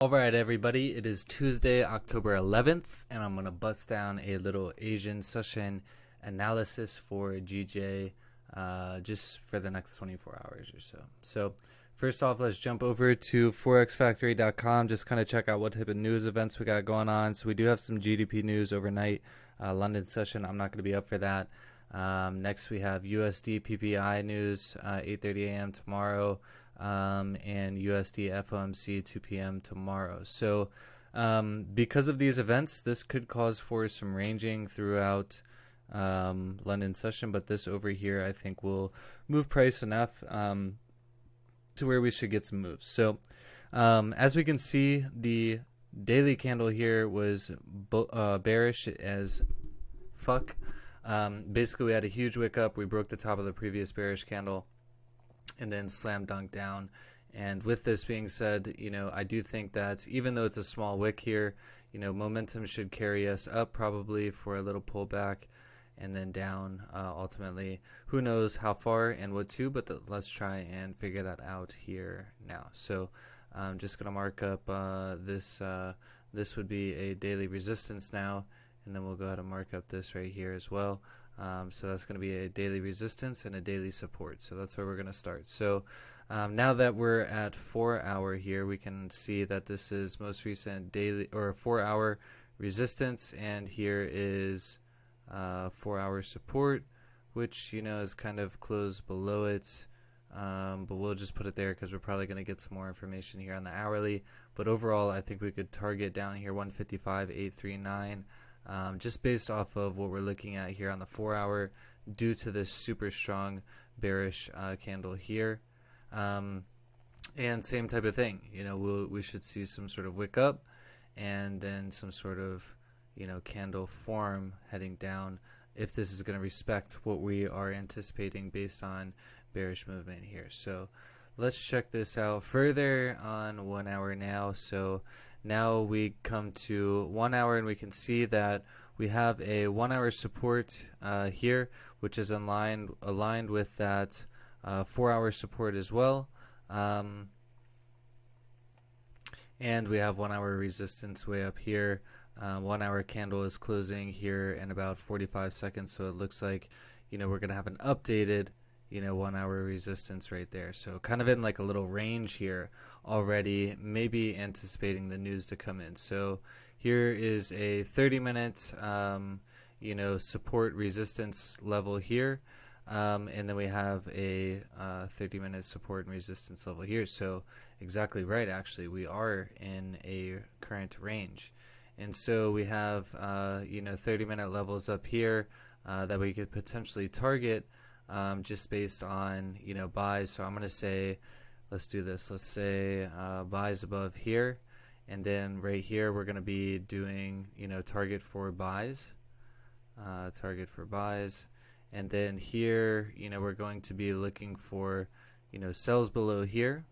Alright everybody, it is Tuesday, October 11th, and I'm going to bust down a little Asian session analysis for GJ just for the next 24 hours or so. So first off, let's jump over to forexfactory.com, just kind of check out what type of news events we got going on. So we do have some GDP news overnight, London session. I'm not going to be up for that. Next we have USD PPI news, 8:30 a.m. tomorrow. And USD FOMC 2 p.m. tomorrow. So because of these events, this could cause for some ranging throughout London session, but this over here I think will move price enough to where we should get some moves. So as we can see, the daily candle here was bearish as fuck. Basically we had a huge wick up, we broke the top of the previous bearish candle and then slam dunk down. And with this being said, I do think that even though it's a small wick here, momentum should carry us up probably for a little pullback and then down ultimately. Who knows how far and what to, but let's try and figure that out here now. So I'm just going to mark up this would be a daily resistance now, and then we'll go ahead and mark up this right here as well. So that's going to be a daily resistance and a daily support. So that's where we're going to start. So now that we're at 4 hour here, we can see that this is most recent daily or 4 hour resistance, and here is 4 hour support, which is kind of closed below it. But we'll just put it there because we're probably going to get some more information here on the hourly. But overall, I think we could target down here 155.839. Just based off of what we're looking at here on the 4 hour due to this super strong bearish candle here. And same type of thing, we should see some sort of wick up and then some sort of, candle form heading down if this is going to respect what we are anticipating based on bearish movement here. So let's check this out further on 1 hour now. So now we come to 1 hour and we can see that we have a 1 hour support here, which is aligned with that 4 hour support as well. And we have 1 hour resistance way up here. 1 hour candle is closing here in about 45 seconds. So it looks like, we're going to have an updated 1 hour resistance right there. So kind of in like a little range here already, maybe anticipating the news to come in. So here is a 30-minute, support resistance level here. And then we have a 30-minute support and resistance level here. So exactly right, actually, we are in a current range. And so we have, 30-minute levels up here that we could potentially target just based on, buys. So I'm going to say, let's do this. Let's say buys above here. And then right here, we're going to be doing, target for buys. And then here, we're going to be looking for, sells below here.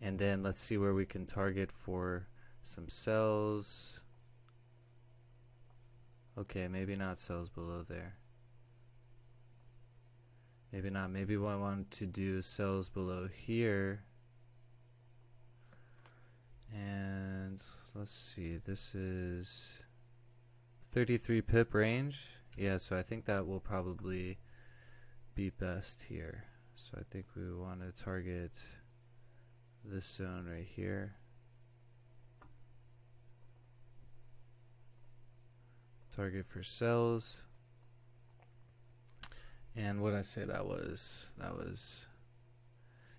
And then let's see where we can target for some sells. Okay, maybe not sells below there. Maybe not. Maybe we want to do sells below here. And let's see. This is 33 pip range. Yeah, so I think that will probably be best here. So I think we want to target this zone right here. Target for sells. And what did I say that was?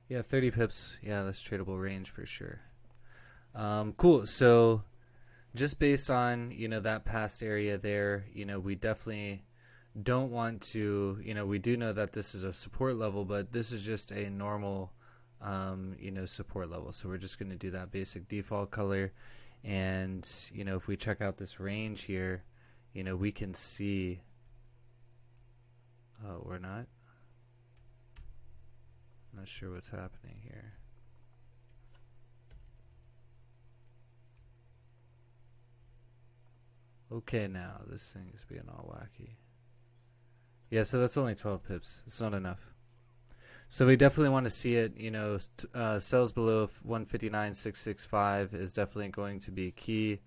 Yeah, 30 pips. Yeah, that's tradable range for sure. Cool. So just based on, that past area there, we definitely don't want to, we do know that this is a support level, but this is just a normal, support level. So we're just going to do that basic default color. And, if we check out this range here, we can see, oh, we're not. I'm not sure what's happening here. Okay, now this thing is being all wacky. Yeah, so that's only 12 pips. It's not enough. So we definitely want to see it, sells below 159.665 is definitely going to be key,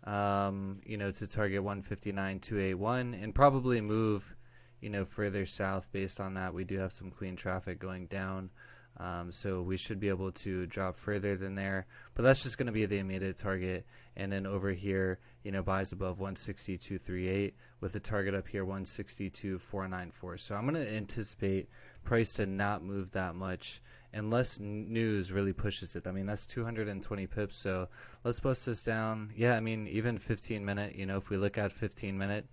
to target 159.281 and probably move, further south based on that. We do have some clean traffic going down. So we should be able to drop further than there, but that's just going to be the immediate target. And then over here, buys above 162.38 with the target up here 162.494. So I'm going to anticipate price to not move that much unless news really pushes it. I mean, that's 220 pips. So let's bust this down. Yeah, I mean, even 15 minute, if we look at 15 minute,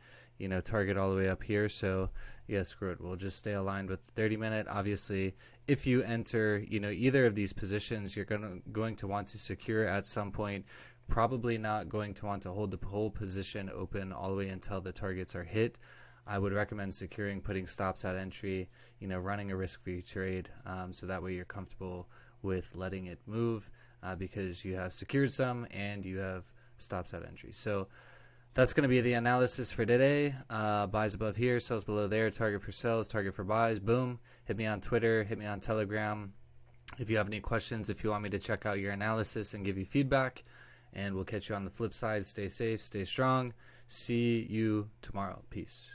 target all the way up here. So yeah, screw it. We'll just stay aligned with 30 minute. Obviously, if you enter, either of these positions, you're going to want to secure at some point. Probably not going to want to hold the whole position open all the way until the targets are hit. I would recommend securing, putting stops at entry, running a risk-free trade, so that way you're comfortable with letting it move because you have secured some and you have stops at entry. So that's going to be the analysis for today. Buys above here, sells below there, target for sells, target for buys. Boom. Hit me on Twitter, hit me on Telegram. If you have any questions, if you want me to check out your analysis and give you feedback, and we'll catch you on the flip side. Stay safe, stay strong. See you tomorrow. Peace.